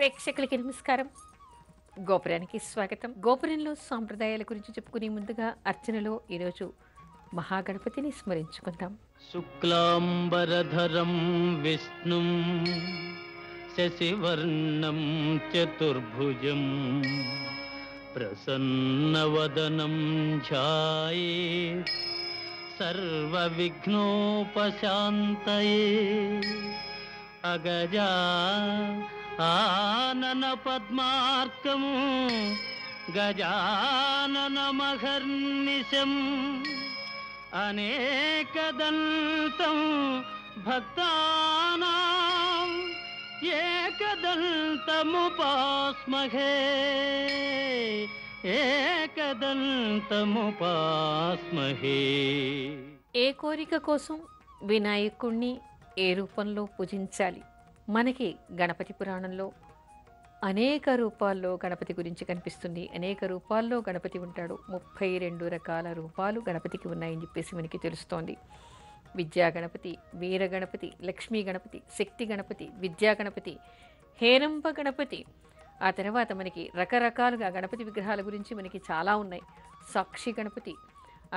ప్రేక్షకులకి నమస్కారం. గోపురానికి స్వాగతం. గోపురంలో సాంప్రదాయాల గురించి చెప్పుకునే ముందుగా అర్చనలో ఈరోజు మహాగణపతిని స్మరించుకుందాం. శుక్లాంబరధరం విష్ణుం శశివర్ణం చతుర్భుజం ప్రసన్నవదనం ధ్యాయేత్ సర్వవిఘ్నోపశాంతయే. అగజా ఆనన పద్మార్కము గజాననమహర్నిశం అనేకదంతం భక్తానాం ఏకదంతముపాస్మహే ఏకదంతముపాస్మహే. ఏ కోరిక కోసం వినాయకుణ్ణి ఏ రూపంలో పూజించాలి? మనకి గణపతి పురాణంలో అనేక రూపాల్లో గణపతి గురించి కనిపిస్తుంది. అనేక రూపాల్లో గణపతి ఉంటాడు. 32 రకాల రూపాలు గణపతికి ఉన్నాయని చెప్పేసి మనకి తెలుస్తోంది. విద్యా గణపతి, వీర గణపతి, లక్ష్మీ గణపతి, శక్తి గణపతి, విద్యా గణపతి, హేరంబ గణపతి. ఆ తర్వాత మనకి రకరకాలుగా గణపతి విగ్రహాల గురించి మనకి చాలా ఉన్నాయి. సాక్షి గణపతి,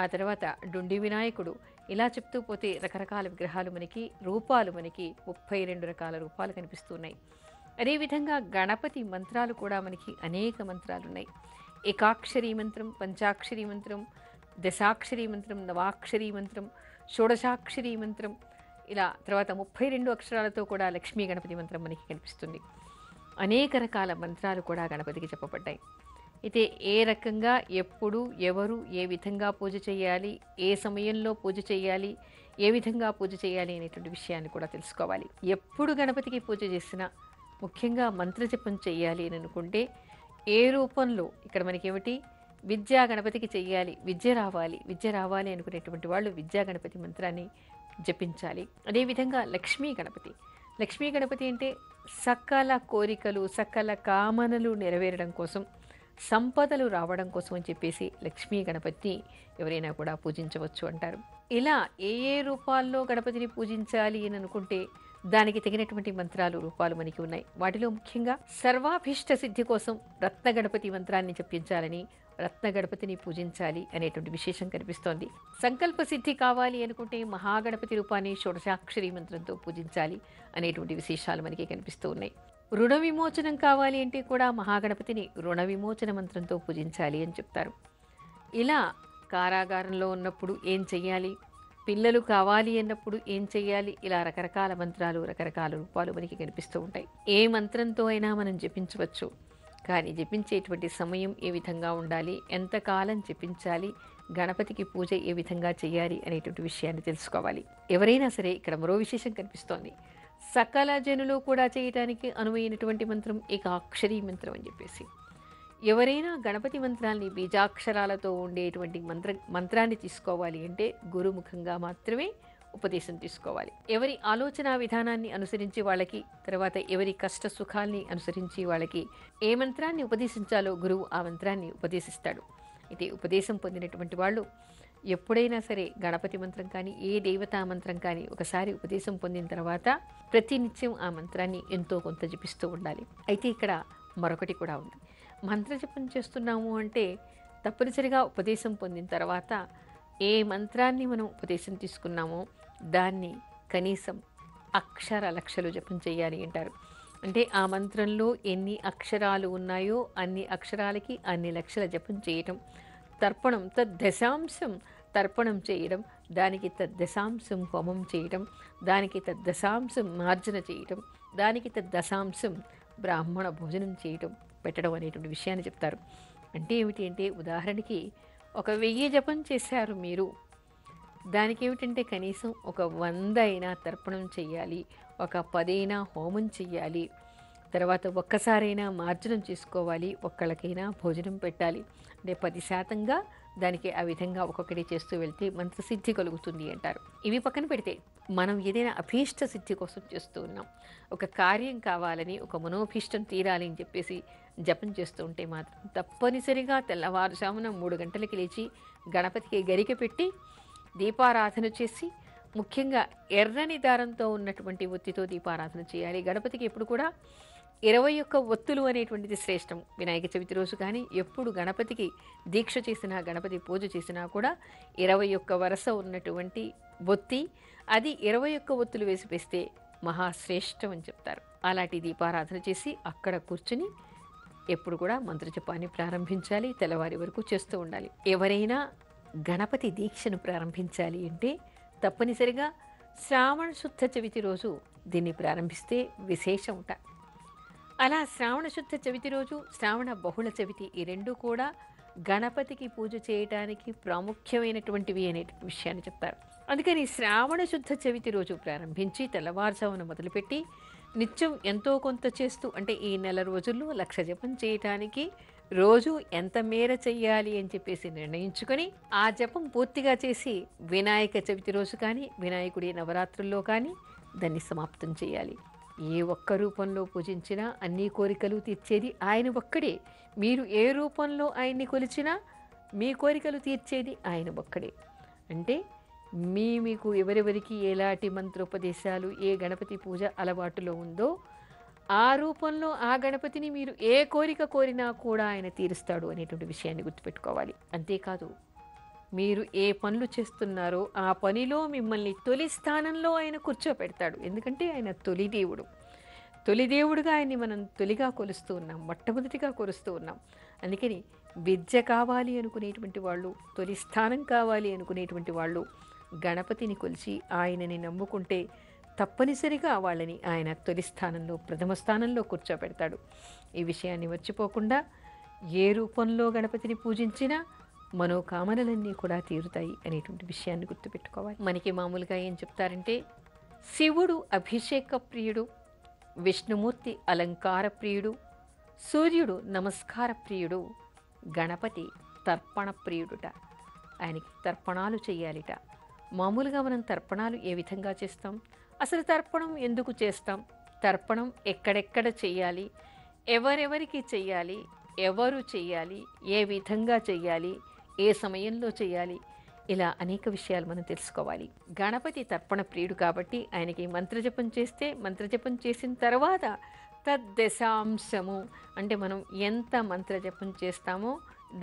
ఆ తర్వాత డుండి వినాయకుడు, ఇలా చెప్తూ పోతే రకరకాల విగ్రహాలు మనకి, రూపాలు మనకి 32 రకాల రూపాలు కనిపిస్తున్నాయి. అదేవిధంగా గణపతి మంత్రాలు కూడా మనకి అనేక మంత్రాలు ఉన్నాయి. ఏకాక్షరీ మంత్రం, పంచాక్షరీ మంత్రం, దశాక్షరీ మంత్రం, నవాక్షరీ మంత్రం, షోడశాక్షరీ మంత్రం, ఇలా తర్వాత 32 అక్షరాలతో కూడా లక్ష్మీ గణపతి మంత్రం మనకి కనిపిస్తుంది. అనేక రకాల మంత్రాలు కూడా గణపతికి చెప్పబడ్డాయి. అయితే ఏ రకంగా, ఎప్పుడు, ఎవరు, ఏ విధంగా పూజ చేయాలి, ఏ సమయంలో పూజ చేయాలి, ఏ విధంగా పూజ చేయాలి అనేటువంటి విషయాన్ని కూడా తెలుసుకోవాలి. ఎప్పుడు గణపతికి పూజ చేసినా ముఖ్యంగా మంత్రజపం చేయాలి అని అనుకుంటే ఏ రూపంలో, ఇక్కడ మనకేమిటి, విద్యా గణపతికి చెయ్యాలి, విద్య రావాలి అనుకునేటువంటి వాళ్ళు విద్యా గణపతి మంత్రాన్ని జపించాలి. అదేవిధంగా లక్ష్మీ గణపతి అంటే సకల కోరికలు, సకల కామనలు నెరవేరడం కోసం, సంపదలు రావడం కోసం అని చెప్పేసి లక్ష్మీ గణపతిని ఎవరైనా కూడా పూజించవచ్చు అంటారు. ఇలా ఏ ఏ రూపాల్లో గణపతిని పూజించాలి అని అనుకుంటే దానికి తగినటువంటి మంత్రాలు, రూపాలు మనకి ఉన్నాయి. వాటిలో ముఖ్యంగా సర్వాభీష్ట సిద్ధి కోసం రత్న గణపతి మంత్రాన్ని జపించాలని, రత్న గణపతిని పూజించాలి అనేటువంటి విశేషం కనిపిస్తోంది. సంకల్ప సిద్ధి కావాలి అనుకుంటే మహాగణపతి రూపాన్ని షోడశాక్షరి మంత్రంతో పూజించాలి అనేటువంటి విశేషాలు మనకి కనిపిస్తూ ఉన్నాయి. రుణ విమోచనం కావాలి అంటే కూడా మహాగణపతిని రుణ విమోచన మంత్రంతో పూజించాలి అని చెప్తారు. ఇలా కారాగారంలో ఉన్నప్పుడు ఏం చెయ్యాలి, పిల్లలు కావాలి అన్నప్పుడు ఏం చెయ్యాలి, ఇలా రకరకాల మంత్రాలు, రకరకాల రూపాలు మనకి కనిపిస్తూ ఉంటాయి. ఏ మంత్రంతో అయినా మనం జపించవచ్చు. కానీ జపించేటువంటి సమయం ఏ విధంగా ఉండాలి, ఎంతకాలం జపించాలి, గణపతికి పూజ ఏ విధంగా చేయాలి అనేటువంటి విషయాన్ని తెలుసుకోవాలి. ఎవరైనా సరే ఇక్కడ మరో విశేషం కనిపిస్తోంది. సకల జనులు కూడా చేయటానికి అనువైనటువంటి మంత్రం ఏకాక్షరీ మంత్రం అని చెప్పేసి, ఎవరైనా గణపతి మంత్రాన్ని బీజాక్షరాలతో ఉండేటువంటి మంత్రాన్ని తీసుకోవాలి అంటే గురుముఖంగా మాత్రమే ఉపదేశం తీసుకోవాలి. ఎవరి ఆలోచన విధానాన్ని అనుసరించి వాళ్ళకి, తర్వాత ఎవరి కష్ట సుఖాల్ని అనుసరించి వాళ్ళకి ఏ మంత్రాన్ని ఉపదేశించాలో గురువు ఆ మంత్రాన్ని ఉపదేశిస్తాడు. అయితే ఉపదేశం పొందినటువంటి వాళ్ళు ఎప్పుడైనా సరే గణపతి మంత్రం కానీ, ఏ దేవతా మంత్రం కానీ ఒకసారి ఉపదేశం పొందిన తర్వాత ప్రతినిత్యం ఆ మంత్రాన్ని ఎంతో కొంత జపిస్తూ ఉండాలి. అయితే ఇక్కడ మరొకటి కూడా ఉంది. మంత్రజపం చేస్తున్నాము అంటే తప్పనిసరిగా ఉపదేశం పొందిన తర్వాత ఏ మంత్రాన్ని మనం ఉపదేశం తీసుకున్నామో దాన్ని కనీసం అక్షర లక్షలు జపం చేయాలి అంటారు. అంటే ఆ మంత్రంలో ఎన్ని అక్షరాలు ఉన్నాయో అన్ని అక్షరాలకి అన్ని లక్షల జపం చేయటం. తర్పణం తద్దశాంశం తర్పణం చేయడం, దానికి తద్దశాంశం హోమం చేయడం, దానికి తద్దశాంశం మార్జన చేయటం, దానికి తద్దశాంశం బ్రాహ్మణ భోజనం చేయటం, పెట్టడం అనేటువంటి విషయాన్ని చెప్తారు. అంటే ఏమిటి అంటే, ఉదాహరణకి 1000 జపం చేశారు మీరు, దానికి ఏమిటంటే కనీసం 100 అయినా తర్పణం చెయ్యాలి, 10 అయినా హోమం చెయ్యాలి, తర్వాత ఒక్కసారైనా మార్జనం చేసుకోవాలి, ఒక్కళ్ళకైనా భోజనం పెట్టాలి. అంటే 10% దానికి ఆ విధంగా ఒక్కొక్కటి చేస్తూ వెళ్తే మంత్రసిద్ధి కలుగుతుంది అంటారు. ఇవి పక్కన పెడితే మనం ఏదైనా అభీష్ట సిద్ధి కోసం చేస్తూ ఉన్నాం, ఒక కార్యం కావాలని, ఒక మనోభీష్టం తీరాలి అని చెప్పేసి జపం చేస్తూ ఉంటే మాత్రం తప్పనిసరిగా తెల్లవారుజామున 3 గంటలకి లేచి గణపతికి గరిక పెట్టి దీపారాధన చేసి, ముఖ్యంగా ఎర్రని దారంతో ఉన్నటువంటి ఒత్తితో దీపారాధన చేయాలి. గణపతికి ఎప్పుడు కూడా 21 ఒత్తులు అనేటువంటిది శ్రేష్టం. వినాయక చవితి రోజు కానీ ఎప్పుడు గణపతికి దీక్ష చేసినా, గణపతి పూజ చేసినా కూడా 21 వరస ఉన్నటువంటి ఒత్తి, అది 21 ఒత్తులు వేస్తే మహాశ్రేష్టం అని చెప్తారు. అలాంటి దీపారాధన చేసి అక్కడ కూర్చుని ఎప్పుడు కూడా మంత్రజపాన్ని ప్రారంభించాలి. తెల్లవారి వరకు చేస్తూ ఉండాలి. ఎవరైనా గణపతి దీక్షను ప్రారంభించాలి అంటే తప్పనిసరిగా శ్రావణ శుద్ధ చవితి రోజు దీన్ని ప్రారంభిస్తే విశేషం ఉంటా. అలా శ్రావణ శుద్ధ చవితి రోజు, శ్రావణ బహుళ చవితి, ఈ రెండు కూడా గణపతికి పూజ చేయడానికి ప్రాముఖ్యమైనటువంటివి అనే విషయాన్ని చెప్తారు. అందుకని శ్రావణ శుద్ధ చవితి రోజు ప్రారంభించి తెల్లవారుజామున మొదలుపెట్టి నిత్యం ఎంతో కొంత చేస్తూ, అంటే ఈ నెల రోజుల్లో 1,00,000 జపం చేయటానికి రోజు ఎంత మేర చెయ్యాలి అని చెప్పేసి నిర్ణయించుకొని ఆ జపం పూర్తిగా చేసి వినాయక చవితి రోజు కానీ, వినాయకుడి నవరాత్రుల్లో కానీ దాన్ని సమాప్తం చేయాలి. ఏ ఒక్క రూపంలో పూజించినా అన్ని కోరికలు తీర్చేది ఆయన ఒక్కడే. మీరు ఏ రూపంలో ఆయన్ని కొలిచినా మీ కోరికలు తీర్చేది ఆయన ఒక్కడే. అంటే మీకు ఎవరెవరికి ఎలాంటి మంత్రోపదేశాలు, ఏ గణపతి పూజ అలవాటులో ఉందో ఆ రూపంలో ఆ గణపతిని మీరు ఏ కోరిక కోరినా కూడా ఆయన తీరుస్తాడు అనేటువంటి విషయాన్ని గుర్తుపెట్టుకోవాలి. అంతేకాదు, మీరు ఏ పనులు చేస్తున్నారో ఆ పనిలో మిమ్మల్ని తొలి స్థానంలో ఆయన కూర్చోపెడతాడు. ఎందుకంటే ఆయన తొలి దేవుడు. తొలి దేవుడుగా ఆయన్ని మనం తొలిగా కొలుస్తూ ఉన్నాం, మొట్టమొదటిగా కొలుస్తూ ఉన్నాం. అందుకని విద్య కావాలి అనుకునేటువంటి వాళ్ళు, తొలి స్థానం కావాలి అనుకునేటువంటి వాళ్ళు గణపతిని కొలిచి ఆయనని నమ్ముకుంటే తప్పనిసరిగా వాళ్ళని ఆయన తొలి స్థానంలో, ప్రథమ స్థానంలో కూర్చోపెడతాడు. ఈ విషయాన్ని మర్చిపోకుండా ఏ రూపంలో గణపతిని పూజించినా మనోకామనలన్నీ కూడా తీరుతాయి అనేటువంటి విషయాన్ని గుర్తుపెట్టుకోవాలి. మనకి మామూలుగా ఏం చెప్తారంటే, శివుడు అభిషేక ప్రియుడు, విష్ణుమూర్తి అలంకార ప్రియుడు, సూర్యుడు నమస్కార ప్రియుడు, గణపతి తర్పణ ప్రియుడుట. ఆయనకి తర్పణాలు చేయాలిట. మామూలుగా మనం తర్పణాలు ఏ విధంగా చేస్తాం? అసలు తర్పణం ఎందుకు చేస్తాం? తర్పణం ఎక్కడెక్కడ చెయ్యాలి, ఎవరెవరికి చెయ్యాలి, ఎవరు చెయ్యాలి, ఏ విధంగా చెయ్యాలి, ఏ సమయంలో చేయాలి, ఇలా అనేక విషయాలు మనం తెలుసుకోవాలి. గణపతి తర్పణ ప్రియుడు కాబట్టి ఆయనకి మంత్రజపం చేస్తే, మంత్రజపం చేసిన తర్వాత తద్దశాంశము, అంటే మనం ఎంత మంత్రజపం చేస్తామో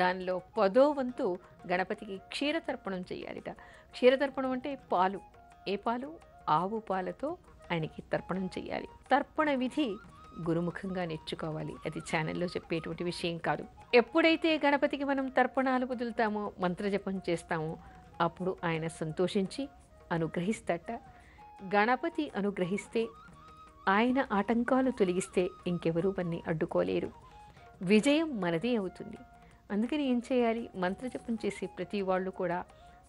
దానిలో 10వ వంతు గణపతికి క్షీరతర్పణం చేయాలిట. క్షీరతర్పణం అంటే పాలు. ఏ పాలు? ఆవు పాలతో ఆయనకి తర్పణం చేయాలి. తర్పణ విధి గురుముఖంగా నేర్చుకోవాలి. అది ఛానల్లో చెప్పేటువంటి విషయం కాదు. ఎప్పుడైతే గణపతికి మనం తర్పణాలు వదులుతామో, మంత్రజపం చేస్తామో, అప్పుడు ఆయన సంతోషించి అనుగ్రహిస్తాట. గణపతి అనుగ్రహిస్తే, ఆయన ఆటంకాలు తొలగిస్తే ఇంకెవరూ మన్ని అడ్డుకోలేరు. విజయం మనదే అవుతుంది. అందుకని ఏం చేయాలి? మంత్రజపం చేసి ప్రతి వాళ్ళు కూడా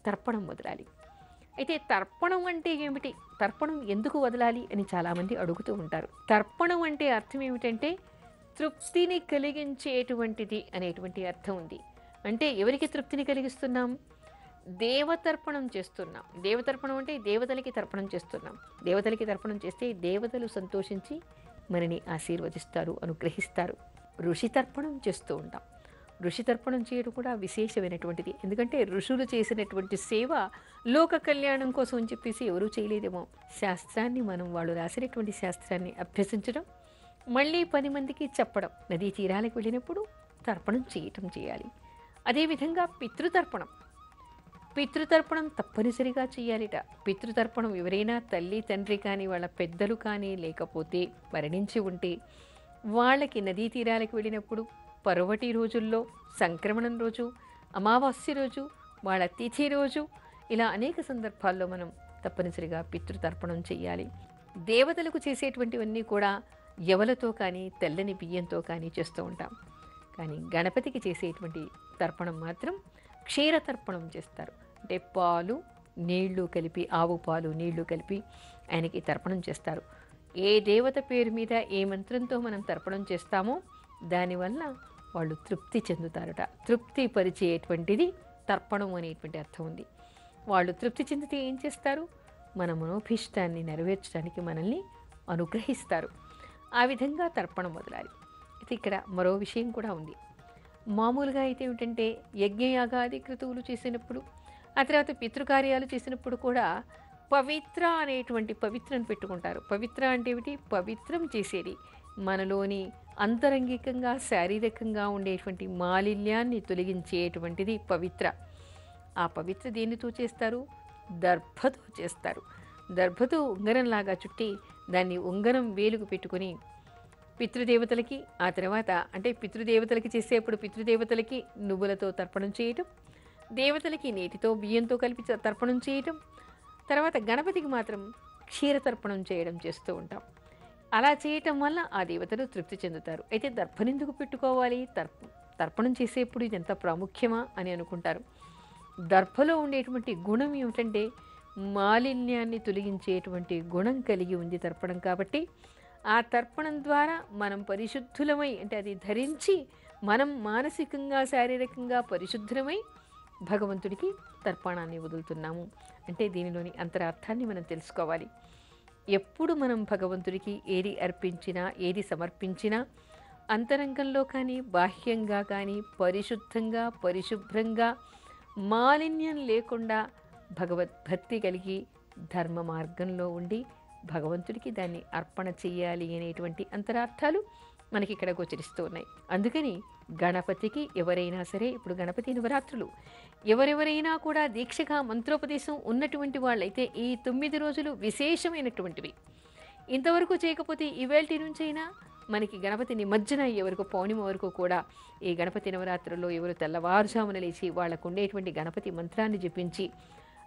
తర్పణం వదలాలి. అయితే తర్పణం అంటే ఏమిటి? తర్పణం ఎందుకు వదలాలి అని చాలామంది అడుగుతూ ఉంటారు. తర్పణం అంటే అర్థం ఏమిటంటే తృప్తిని కలిగించేటువంటిది అనేటువంటి అర్థం ఉంది. అంటే ఎవరికి తృప్తిని కలిగిస్తున్నాం? దేవతర్పణం చేస్తున్నాం. దేవతర్పణం అంటే దేవతలకి తర్పణం చేస్తున్నాం. దేవతలకి తర్పణం చేస్తే దేవతలు సంతోషించి మనని ఆశీర్వదిస్తారు, అనుగ్రహిస్తారు. ఋషి తర్పణం చేస్తూ ఉంటాం. ఋషి తర్పణం చేయడం కూడా విశేషమైనటువంటిది. ఎందుకంటే ఋషులు చేసినటువంటి సేవ లోక కళ్యాణం కోసం అని చెప్పేసి ఎవరూ చేయలేదేమో. శాస్త్రాన్ని మనం, వాళ్ళు రాసినటువంటి శాస్త్రాన్ని అభ్యసించడం, మళ్ళీ 10 మందికి చెప్పడం. నదీ తీరాలకు వెళ్ళినప్పుడు తర్పణం చేయాలి. అదేవిధంగా పితృతర్పణం. పితృతర్పణం తప్పనిసరిగా చేయాలిట. పితృతర్పణం ఎవరైనా తల్లి తండ్రి కానీ, వాళ్ళ పెద్దలు కానీ, లేకపోతే మరణించి ఉంటే వాళ్ళకి నదీ తీరాలకు వెళ్ళినప్పుడు పర్వటి రోజుల్లో, సంక్రమణం రోజు, అమావాస్య రోజు, వాళ్ళ తిథి రోజు, ఇలా అనేక సందర్భాల్లో మనం తప్పనిసరిగా పితృతర్పణం చేయాలి. దేవతలకు చేసేటువంటివన్నీ కూడా యవలతో కానీ, తెల్లని బియ్యంతో కానీ చేస్తూ ఉంటాం. కానీ గణపతికి చేసేటువంటి తర్పణం మాత్రం క్షీరతర్పణం చేస్తారు. అంటే పాలు నీళ్లు కలిపి, ఆవు పాలు నీళ్లు కలిపి ఆయనకి తర్పణం చేస్తారు. ఏ దేవత పేరు మీద ఏ మంత్రంతో మనం తర్పణం చేస్తామో దానివల్ల వాళ్ళు తృప్తి చెందుతారట. తృప్తి పరిచేటువంటిది తర్పణం అనేటువంటి అర్థం ఉంది. వాళ్ళు తృప్తి చెందితే ఏం చేస్తారు? మన మనోభీష్టాన్ని నెరవేర్చడానికి మనల్ని అనుగ్రహిస్తారు. ఆ విధంగా తర్పణం వదలాలి. అయితే ఇక్కడ మరో విషయం కూడా ఉంది. మామూలుగా అయితే ఏమిటంటే యజ్ఞయాగాది క్రతువులు చేసినప్పుడు, ఆ తర్వాత పితృకార్యాలు చేసినప్పుడు కూడా పవిత్ర అనేటువంటి పవిత్రను పెట్టుకుంటారు. పవిత్ర అంటే ఏమిటి? పవిత్రం చేసేది. మనలోని అంతరంగికంగా శారీరకంగా ఉండేటువంటి మాలిన్యాన్ని తొలగించేటువంటిది పవిత్ర. ఆ పవిత్ర దేనితో చేస్తారు? దర్భతో చేస్తారు. దర్భతో ఉంగరంలాగా చుట్టి దాన్ని ఉంగరం వేలుకు పెట్టుకొని పితృదేవతలకి, ఆ తర్వాత అంటే పితృదేవతలకి చేసేప్పుడు పితృదేవతలకి నువ్వులతో తర్పణం చేయటం, దేవతలకి నీటితో బియ్యంతో కలిపి తర్పణం చేయటం, తర్వాత గణపతికి మాత్రం క్షీరతర్పణం చేయడం చేస్తూ ఉంటాం. అలా చేయటం వల్ల ఆ దేవతలు తృప్తి చెందుతారు. అయితే దర్భనెందుకు పెట్టుకోవాలి? తర్పణం చేసేప్పుడు ఇది ఎంత ప్రాముఖ్యమా అని అనుకుంటారు. దర్భలో ఉండేటువంటి గుణం ఏమిటంటే మాలిన్యాన్ని తొలగించేటువంటి గుణం కలిగి ఉంది తర్పణం. కాబట్టి ఆ తర్పణం ద్వారా మనం పరిశుద్ధులమై, అంటే అది ధరించి మనం మానసికంగా శారీరకంగా పరిశుద్ధులమై భగవంతుడికి తర్పణాన్ని వదులుతున్నాము. అంటే దీనిలోని అంతరార్థాన్ని మనం తెలుసుకోవాలి. ఎప్పుడు మనం భగవంతుడికి ఏది అర్పించినా, ఏది సమర్పించినా అంతరంగంలో కానీ బాహ్యంగా కానీ పరిశుద్ధంగా, పరిశుభ్రంగా, మాలిన్యం లేకుండా భగవద్భక్తి కలిగి ధర్మ మార్గంలో ఉండి భగవంతుడికి దాన్ని అర్పణ చెయ్యాలి అనేటువంటి అంతరార్థాలు మనకి ఇక్కడ గోచరిస్తూ ఉన్నాయి. అందుకని గణపతికి ఎవరైనా సరే, ఇప్పుడు గణపతి నవరాత్రులు ఎవరెవరైనా కూడా దీక్షగా మంత్రోపదేశం ఉన్నటువంటి వాళ్ళైతే ఈ 9 రోజులు విశేషమైనటువంటివి. ఇంతవరకు చేయకపోతే ఈవేళ నుంచైనా మనకి గణపతి నిమజ్జన అయ్యే వరకు, పౌర్ణిమ వరకు కూడా ఈ గణపతి నవరాత్రుల్లో ఎవరు తెల్లవారుజామున లేచి వాళ్ళకు ఉండేటువంటి గణపతి మంత్రాన్ని జపించి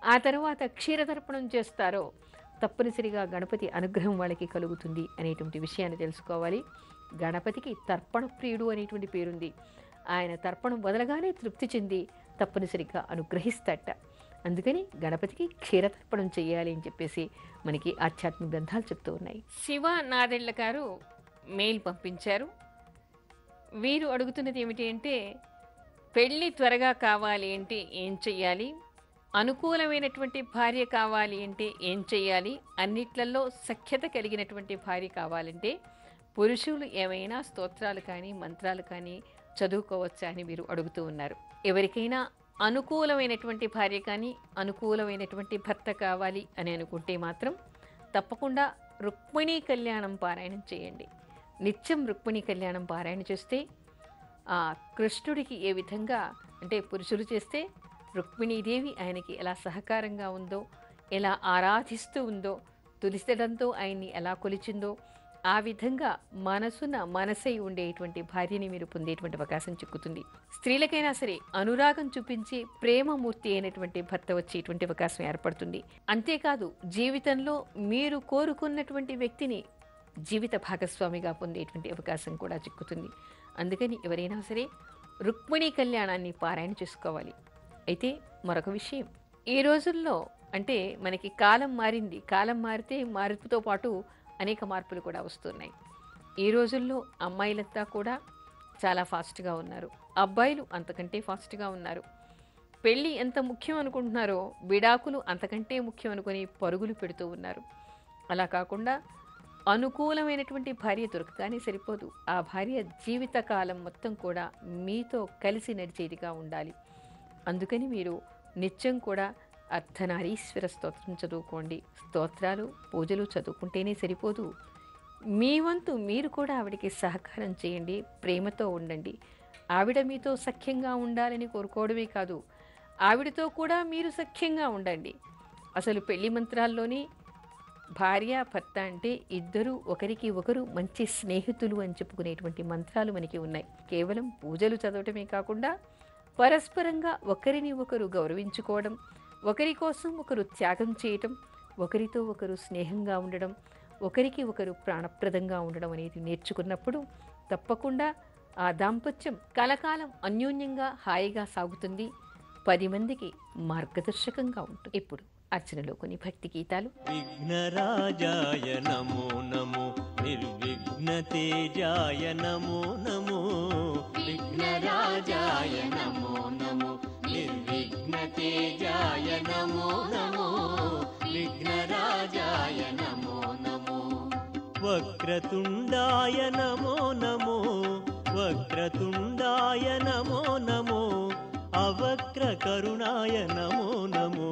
ఆ తర్వాత క్షీరతర్పణం చేస్తారో తప్పనిసరిగా గణపతి అనుగ్రహం వాళ్ళకి కలుగుతుంది అనేటువంటి విషయాన్ని తెలుసుకోవాలి. గణపతికి తర్పణ ప్రియుడు అనేటువంటి పేరుంది. ఆయన తర్పణం వదలగానే తృప్తి చెంది తప్పనిసరిగా అనుగ్రహిస్తాట. అందుకని గణపతికి క్షీరతర్పణం చేయాలి అని చెప్పేసి మనకి ఆధ్యాత్మిక గ్రంథాలు చెప్తూ ఉన్నాయి. శివ నాదెళ్ల గారు మెయిల్ పంపించారు. వీరు అడుగుతున్నది ఏమిటి అంటే, పెళ్ళి త్వరగా కావాలి అంటే ఏం చెయ్యాలి, అనుకూలమైనటువంటి భార్య కావాలి అంటే ఏం చెయ్యాలి, అన్నిట్లలో సఖ్యత కలిగినటువంటి భార్య కావాలంటే పురుషులు ఏమైనా స్తోత్రాలు కానీ మంత్రాలు కానీ చదువుకోవచ్చా అని మీరు అడుగుతూ ఉన్నారు. ఎవరికైనా అనుకూలమైనటువంటి భార్య కానీ అనుకూలమైనటువంటి భర్త కావాలి అని అనుకుంటే మాత్రం తప్పకుండా రుక్మిణీ కళ్యాణం పారాయణం చేయండి. నిత్యం రుక్మిణీ కళ్యాణం పారాయణ చేస్తే ఆ కృష్ణుడికి ఏ విధంగా, అంటే పురుషులు చేస్తే రుక్మిణీదేవి ఆయనకి ఎలా సహకారంగా ఉందో, ఎలా ఆరాధిస్తూ ఉందో, తులసిదళంతో ఆయన్ని ఎలా కొలిచిందో ఆ విధంగా మనసై ఉండేటువంటి భార్యని మీరు పొందేటువంటి అవకాశం చిక్కుతుంది. స్త్రీలకైనా సరే అనురాగం చూపించి ప్రేమమూర్తి అయినటువంటి భర్త వచ్చేటువంటి అవకాశం ఏర్పడుతుంది. అంతేకాదు జీవితంలో మీరు కోరుకున్నటువంటి వ్యక్తిని జీవిత భాగస్వామిగా పొందేటువంటి అవకాశం కూడా చిక్కుతుంది. అందుకని ఎవరైనా సరే రుక్మిణీ కళ్యాణాన్ని పారాయణ చేసుకోవాలి. అయితే మరొక విషయం, ఈ రోజుల్లో అంటే మనకి కాలం మారింది. కాలం మారితే మార్పుతో పాటు అనేక మార్పులు కూడా వస్తున్నాయి. ఈ రోజుల్లో అమ్మాయిలంతా కూడా చాలా ఫాస్ట్గా ఉన్నారు, అబ్బాయిలు అంతకంటే ఫాస్ట్గా ఉన్నారు. పెళ్ళి ఎంత ముఖ్యం అనుకుంటున్నారో విడాకులు అంతకంటే ముఖ్యం అనుకుని పరుగులు పెడుతూ ఉన్నారు. అలా కాకుండా అనుకూలమైనటువంటి భార్య దొరకగానే సరిపోదు. ఆ భార్య జీవితకాలం మొత్తం కూడా మీతో కలిసి నడిచేదిగా ఉండాలి. అందుకని మీరు నిత్యం కూడా అర్ధనారీశ్వర స్తోత్రం చదువుకోండి. స్తోత్రాలు పూజలు చదువుకుంటేనే సరిపోదు, మీ వంతు మీరు కూడా ఆవిడికి సహకారం చేయండి, ప్రేమతో ఉండండి. ఆవిడ మీతో సఖ్యంగా ఉండాలని కోరుకోవడమే కాదు, ఆవిడతో కూడా మీరు సఖ్యంగా ఉండండి. అసలు పెళ్లి మంత్రాల్లోనే భార్య భర్త అంటే ఇద్దరు ఒకరికి ఒకరు మంచి స్నేహితులు అని చెప్పుకునేటువంటి మంత్రాలు మనకి ఉన్నాయి. కేవలం పూజలు చదవటమే కాకుండా పరస్పరంగా ఒకరిని ఒకరు గౌరవించుకోవడం, ఒకరి కోసం ఒకరు త్యాగం చేయటం, ఒకరితో ఒకరు స్నేహంగా ఉండడం, ఒకరికి ఒకరు ప్రాణప్రదంగా ఉండడం అనేది నేర్చుకున్నప్పుడు తప్పకుండా ఆ దాంపత్యం కలకాలం అన్యోన్యంగా హాయిగా సాగుతుంది, 10 మందికి మార్గదర్శకంగా ఉంటుంది. ఇప్పుడు అర్చనలో కొన్ని భక్తి గీతాలు. విఘ్నరాజాయ నమో నమో, నిర్విఘ్న తేజాయ నమో నమో, విఘ్నరాజాయ నమో నమో, నిర్విఘ్న తేజాయ నమో నమో, విఘ్నరాజాయ నమో నమో, వక్రతుండాయ నమో నమో, వక్రతుండాయ నమో నమో, అవక్ర కరుణాయ నమో నమో,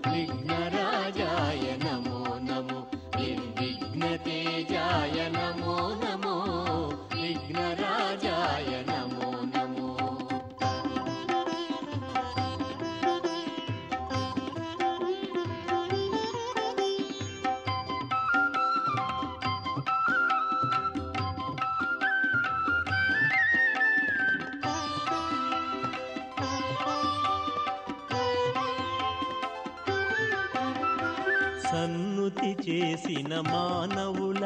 విఘ్నరాజాయ నమో నమో, నిర్విఘ్న తేజాయ నమో నమో, సన్నుతి చేసిన మానవుల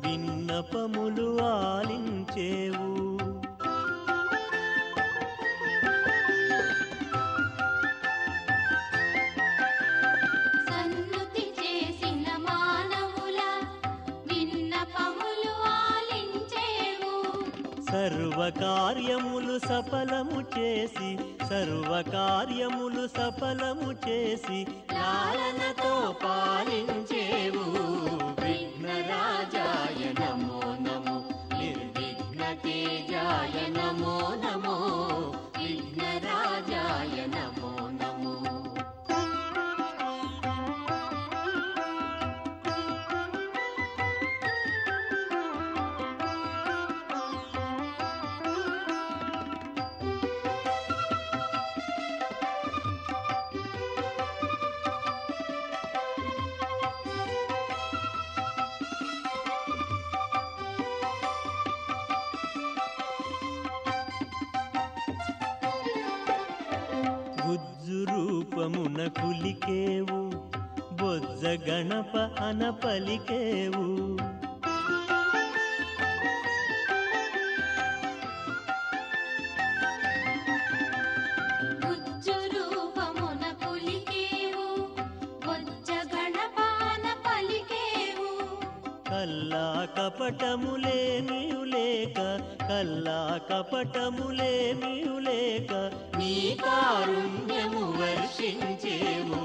విన్నపములు ఆలించేవు. సన్నుతి చేసిన మానవుల విన్నపములు ఆలించేవు. సర్వకార్యములు సఫలము చేసి సర్వకార్యములు సఫలము చేసి లాలనతో పాలించేవు. విఘ్నరాజాయ నమో నమో నిర్విఘ్న తేజాయ నమో నమో విఘ్నరాజాయ నమో నమో. గుజ్జు రూపమున కులికేవు బొజ్జ గణప అన పలికేవు. గుజ్జు రూపమున పులికేవు బొజ్జ గణపాన పలికేవు. కల్లా కపటములేమియు లేక కల్లా కపటములేమియు లేక నీ కారుణ్యము వర్షించేవు.